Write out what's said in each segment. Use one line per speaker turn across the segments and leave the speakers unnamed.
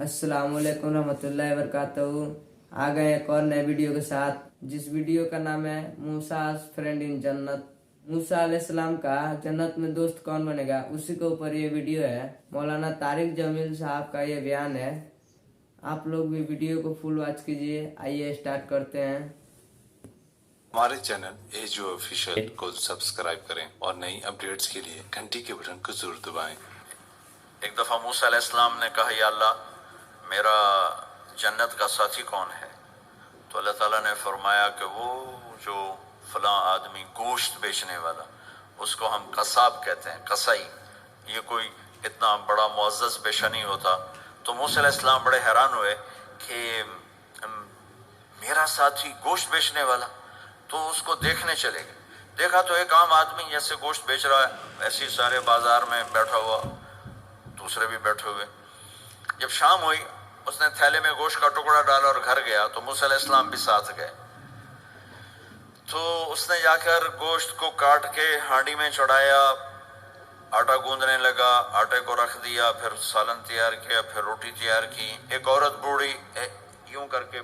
अस्सलाम वालेकुम रहमतुल्लाहि वबरकातुहू। आ गए एक और नए वीडियो के साथ, जिस वीडियो का नाम है मूसा's फ्रेंड इन जन्नत। मूसा अलैहिस्सलाम का जन्नत में दोस्त कौन बनेगा, उसी के ऊपर ये वीडियो है। मौलाना तारिक जमील साहब का ये बयान है। आप लोग भी वीडियो को फुल वॉच कीजिए। आइए स्टार्ट करते हैं।
हमारे चैनल एजू ऑफिशियल को सब्सक्राइब करें और नई अपडेट्स के लिए घंटी के बटन को जरूर दबाएं। एक दफ़ा मूसा अलैहिस्सलाम ने कहा, या अल्लाह, मेरा जन्नत का साथी कौन है? तो अल्लाह ताला ने फरमाया कि वो जो फलां आदमी गोश्त बेचने वाला, उसको हम कसाब कहते हैं, कसाई। ये कोई इतना बड़ा मुअज़्ज़ज़ पेशा नहीं होता। तो मूसा अलैहिस्सलाम बड़े हैरान हुए कि मेरा साथी गोश्त बेचने वाला। तो उसको देखने चले गए। देखा तो एक आम आदमी जैसे गोश्त बेच रहा है, ऐसे ही सारे बाजार में बैठा हुआ, दूसरे भी बैठे हुए। जब शाम हुई, उसने थैले में गोश्त का टुकड़ा डाला और घर गया, तो मूसा अलैहिस्सलाम भी साथ गए। तो उसने जाकर गोश्त को काट के हांडी में चढ़ाया, आटा गूंदने लगा, आटे को रख दिया, फिर सालन तैयार किया, फिर रोटी तैयार की। एक औरत बूढ़ी यूं करके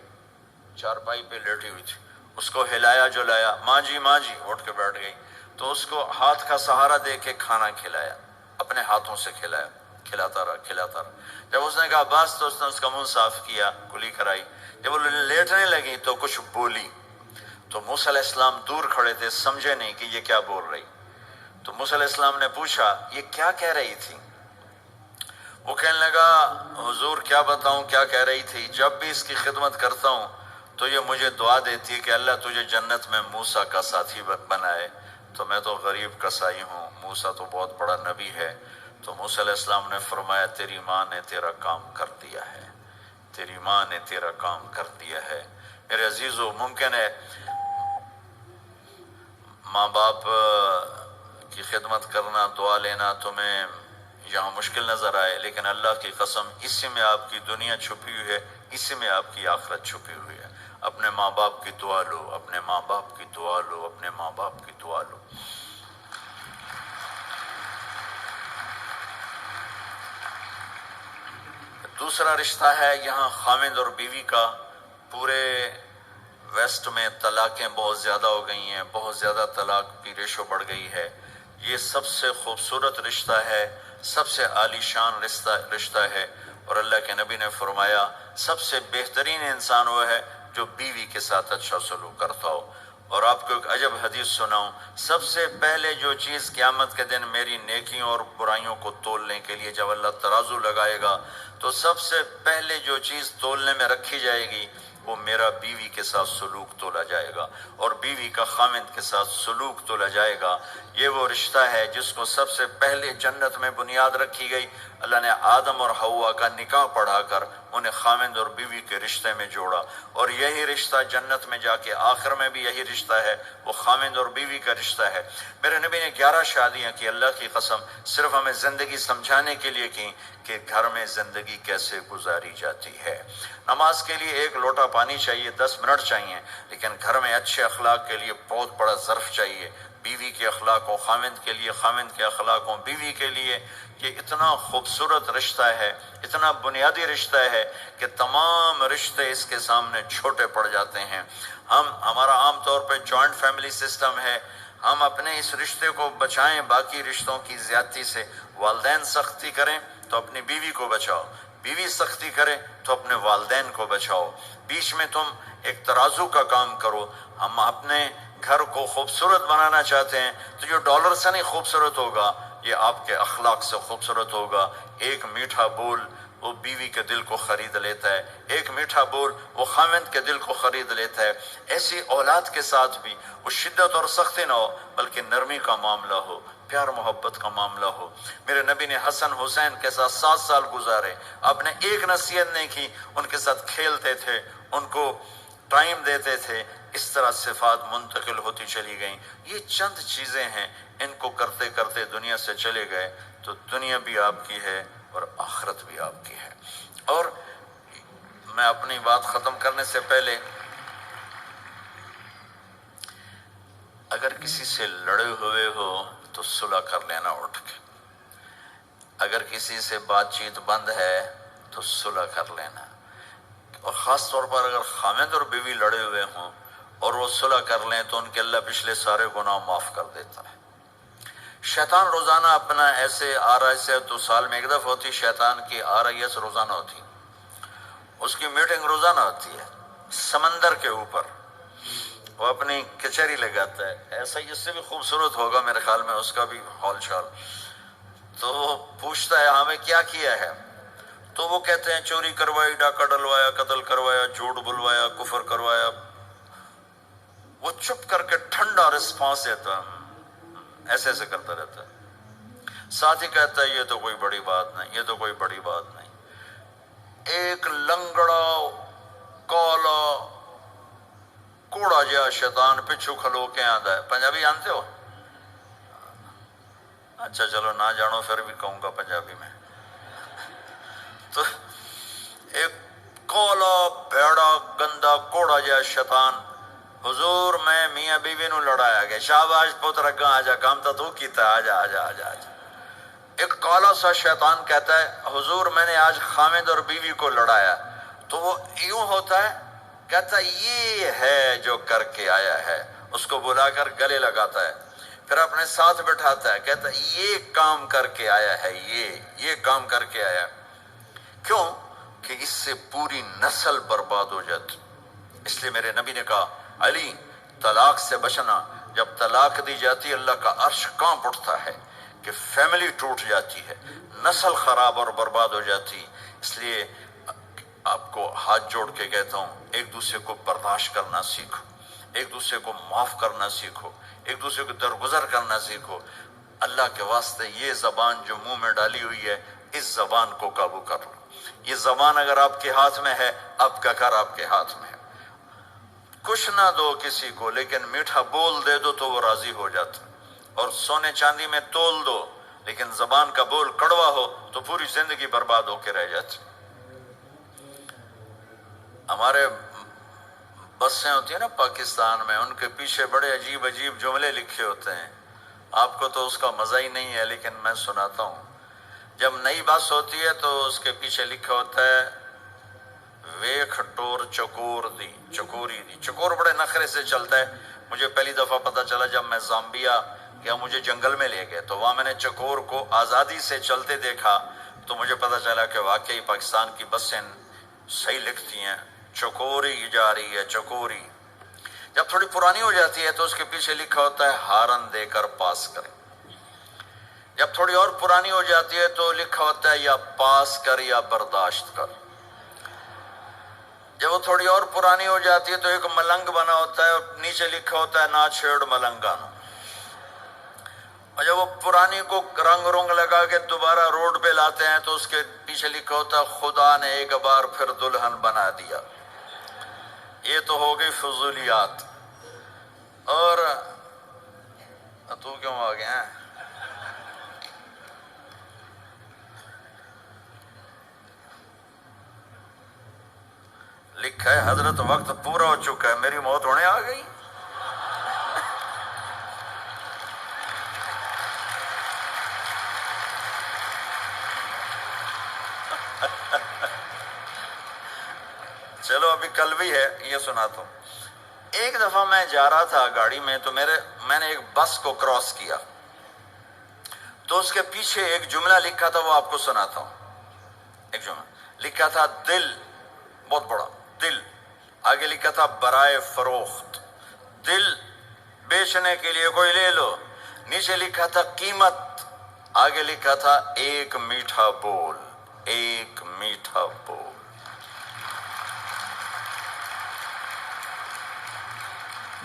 चारपाई पे लेटी हुई थी, उसको हिलाया जुलाया, माँ जी उठ के बैठ गई। तो उसको हाथ का सहारा दे के खाना खिलाया, अपने हाथों से खिलाया, खिलाता रहा। जब उसने कहा बस, तो उसने उसका मुंह साफ किया, कुली कराई। जब वो लेटने लगी तो कुछ बोली। तो मूसा अलैहिस्सलाम दूर खड़े थे, समझे नहीं कि ये क्या बोल रही। तो मूसा अलैहिस्सलाम ने पूछा, ये क्या कह रही थी? वो कहने लगा, हुजूर क्या बताऊं क्या कह रही थी। जब भी इसकी खिदमत करता हूं तो ये मुझे दुआ देती है कि अल्लाह तुझे जन्नत में मूसा का साथी बनाए। तो मैं तो गरीब कसाई हूँ, मूसा तो बहुत बड़ा नबी है। तो मूसा अलैहिस्सलाम ने फरमाया, तेरी माँ ने तेरा काम कर दिया है, तेरी माँ ने तेरा काम कर दिया है। मेरे अजीजों, मुमकिन है माँ बाप की खिदमत करना, दुआ लेना तुम्हें यहाँ मुश्किल नजर आए, लेकिन अल्लाह की कसम, इसी में आपकी दुनिया छुपी हुई है, इसी में आपकी आखिरत छुपी हुई है। अपने माँ बाप की दुआ लो, अपने माँ बाप की दुआ लो, अपने माँ बाप की दुआ लो। दूसरा रिश्ता है यहाँ खामिद और बीवी का। पूरे वेस्ट में तलाकें बहुत ज़्यादा हो गई हैं, बहुत ज़्यादा तलाक की रेशो बढ़ गई है। ये सबसे खूबसूरत रिश्ता है, सबसे आलीशान रिश्ता है। और अल्लाह के नबी ने फरमाया, सबसे बेहतरीन इंसान वो है जो बीवी के साथ अच्छा सलूक करता हो। और आपको एक अजब हदीस सुनाऊं, सबसे पहले जो चीज़ क़यामत के दिन मेरी नेकियों और बुराइयों को तोलने के लिए जब अल्लाह तराजू लगाएगा, तो सबसे पहले जो चीज़ तोलने में रखी जाएगी वो मेरा बीवी के साथ सलूक तोला जाएगा, और बीवी का खामिद के साथ सलूक तोला जाएगा। ये वो रिश्ता है जिसको सबसे पहले जन्नत में बुनियाद रखी गई। अल्लाह ने आदम और हवा का निकाह पढ़ाकर उन्हें खामिद और बीवी के रिश्ते में जोड़ा, और यही रिश्ता जन्नत में जाके आखिर में भी यही रिश्ता है, वो खामिद और बीवी का रिश्ता है। मेरे नबी ने 11 शादियाँ की, अल्लाह की कसम, सिर्फ हमें ज़िंदगी समझाने के लिए की कि घर में ज़िंदगी कैसे गुजारी जाती है। नमाज के लिए एक लोटा पानी चाहिए, 10 मिनट चाहिए, लेकिन घर में अच्छे अखलाक के लिए बहुत बड़ा ज़र्फ चाहिए। बीवी के अखलाक हो खामिद के लिए, खामिद के अखलाक हो बीवी के लिए। ये इतना खूबसूरत रिश्ता है, इतना बुनियादी रिश्ता है कि तमाम रिश्ते इसके सामने छोटे पड़ जाते हैं। हमारा आम तौर पे जॉइंट फैमिली सिस्टम है। हम अपने इस रिश्ते को बचाएं बाकी रिश्तों की ज़्यादती से। वालिदैन सख्ती करें तो अपनी बीवी को बचाओ, बीवी सख्ती करे तो अपने वालिदैन को बचाओ। बीच में तुम एक तराजू का काम करो। हम अपने घर को खूबसूरत बनाना चाहते हैं तो जो डॉलर से नहीं खूबसूरत होगा, ये आपके अखलाक से खूबसूरत होगा। एक मीठा बोल वो बीवी के दिल को खरीद लेता है, एक मीठा बोल वो खामिद के दिल को खरीद लेता है। ऐसी औलाद के साथ भी वो शिद्दत और सख्ती ना हो, बल्कि नरमी का मामला हो, प्यार मोहब्बत का मामला हो। मेरे नबी ने हसन हुसैन के साथ 7 साल गुजारे, आपने एक नसीहत नहीं की, उनके साथ खेलते थे, उनको टाइम देते थे। इस तरह सिफात मुंतकिल होती चली गई। ये चंद चीज़ें हैं, इनको करते करते दुनिया से चले गए तो दुनिया भी आपकी है और आखिरत भी आपकी है। और मैं अपनी बात ख़त्म करने से पहले, अगर किसी से लड़े हुए हो तो सुलह कर लेना उठ के। अगर किसी से बातचीत बंद है तो सुलह सुलह कर लेना। और ख़ास तौर पर अगर खामिद और बीवी लड़े हुए हों और वो सुलह कर लें तो उनके अल्लाह पिछले सारे गुनाह माफ़ कर देता है। शैतान रोज़ाना अपना ऐसे RIS है तो साल में एक दफ़ा होती, शैतान की RIS रोज़ाना होती, उसकी मीटिंग रोज़ाना होती है समंदर के ऊपर। वो अपनी कचहरी लगाता है, ऐसा ही इससे भी खूबसूरत होगा मेरे ख्याल में उसका भी हॉल चाल। तो वो पूछता है हमें क्या किया है, तो वो कहते हैं चोरी करवाई, डाका डलवाया, कत्ल करवाया, झूठ बुलवाया, कुफर करवाया। वो चुप करके ठंडा रिस्पॉन्स देता है, ऐसे ऐसे करता रहता है। साथ ही कहता है ये तो कोई बड़ी बात नहीं, ये तो कोई बड़ी बात नहीं। एक लंगड़ा काला कोड़ा जहा शैतान पिछू खलो के आंदा है। पंजाबी जानते हो? अच्छा चलो ना जानो फिर भी कहूंगा पंजाबी में। तो एक काला भेड़ा गंदा कोड़ा जहा शैतान, हुजूर मैं मियां बीवी नू लड़ाया गया, शाबाश पुत्र अग्गा आजा, काम तो तू कीता, आजा आजा आजा आजा। एक काला सा शैतान कहता है हुजूर मैंने आज खामिद और बीवी को लड़ाया। तो वो यूं होता है, कहता है ये है जो करके आया है, उसको बुलाकर गले लगाता है, फिर अपने साथ बिठाता है, कहता है ये काम करके आया है, ये काम करके आया। क्यों? कि इससे पूरी नस्ल बर्बाद हो जाती। इसलिए मेरे नबी ने कहा अली तलाक से बचना, जब तलाक दी जाती अल्लाह का अर्श कांप उठता है कि फैमिली टूट जाती है, नस्ल खराब और बर्बाद हो जाती। इसलिए आपको हाथ जोड़ के कहता हूँ एक दूसरे को बर्दाश्त करना सीखो, एक दूसरे को माफ करना सीखो, एक दूसरे को दरगुजर करना सीखो। अल्लाह के वास्ते ये जबान जो मुंह में डाली हुई है, इस जबान को काबू कर लो। ये जबान अगर आपके हाथ में है, आपका घर आपके हाथ में है। कुछ ना दो किसी को, लेकिन मीठा बोल दे दो तो वो राजी हो जाता। और सोने चांदी में तोल दो, लेकिन जबान का बोल कड़वा हो तो पूरी जिंदगी बर्बाद होकर रह जाती। हमारे बसें होती है ना पाकिस्तान में, उनके पीछे बड़े अजीब अजीब जुमले लिखे होते हैं। आपको तो उसका मजा ही नहीं है, लेकिन मैं सुनाता हूँ। जब नई बस होती है तो उसके पीछे लिखा होता है वेख टोर चकोर दी चकोरी दी। चकोर बड़े नखरे से चलता है। मुझे पहली दफा पता चला जब मैं जाम्बिया क्या मुझे जंगल में ले गए, तो वहां मैंने चकोर को आजादी से चलते देखा, तो मुझे पता चला कि वाकई पाकिस्तान की बसें सही लिखती हैं, चकोरी जा रही है चकोरी। जब थोड़ी पुरानी हो जाती है तो उसके पीछे लिखा होता है हारन देकर पास करें। जब थोड़ी और पुरानी हो जाती है तो लिखा होता है या पास कर या बर्दाश्त कर। जब वो थोड़ी और पुरानी हो जाती है तो एक मलंग बना होता है और नीचे लिखा होता है ना छेड़ मलंगानो। और जब वो पुरानी को रंग रोंग लगा के दोबारा रोड पे लाते हैं तो उसके पीछे लिखा होता है खुदा ने एक बार फिर दुल्हन बना दिया। ये तो हो गई फजूलियात। और तू क्यों आ गया? लिखा है हजरत वक्त पूरा हो चुका है, मेरी मौत होने आ गई। चलो अभी कल भी है, ये सुनाता हूं। एक दफा मैं जा रहा था गाड़ी में, तो मैंने एक बस को क्रॉस किया, तो उसके पीछे एक जुमला लिखा था, वो आपको सुनाता हूं। एक जुमला लिखा था दिल, बहुत बड़ा दिल। आगे लिखा था बराए फरोख्त, दिल बेचने के लिए कोई ले लो। नीचे लिखा था कीमत, आगे लिखा था एक मीठा बोल, एक मीठा बोल।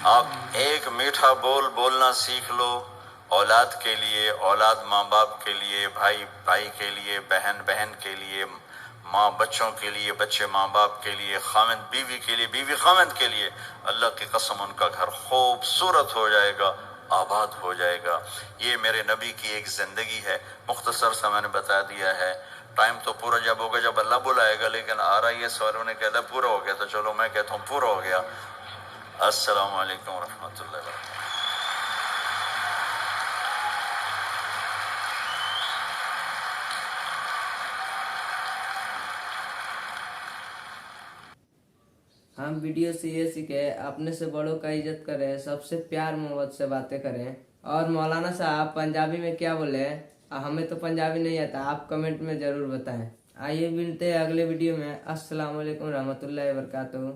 आप एक मीठा बोल बोलना सीख लो, औलाद के लिए, औलाद माँ बाप के लिए, भाई भाई के लिए, बहन बहन के लिए, माँ बच्चों के लिए, बच्चे माँ बाप के लिए, खामिद बीवी के लिए, बीवी खामिद के लिए। अल्लाह की कसम उनका घर खूबसूरत हो जाएगा, आबाद हो जाएगा। ये मेरे नबी की एक ज़िंदगी है, मुख्तसर सा मैंने बता दिया है। टाइम तो पूरा जब होगा जब अल्लाह बुलाएगा, लेकिन आ रहा है सवालों ने कहता पूरा हो गया, तो चलो मैं कहता हूँ पूरा हो गया। अस्सलामु अलैकुम रहमतुल्लाहि व बरकातहू।
हम वीडियो से ये सीखे अपने से बड़ों का इज्जत करें, सबसे प्यार मोहब्बत से बातें करें। और मौलाना साहब पंजाबी में क्या बोले हमें तो पंजाबी नहीं आता, आप कमेंट में जरूर बताएं। आइए मिलते हैं अगले वीडियो में। अस्सलाम वालेकुम रहमतुल्लाहि व बरकातहू।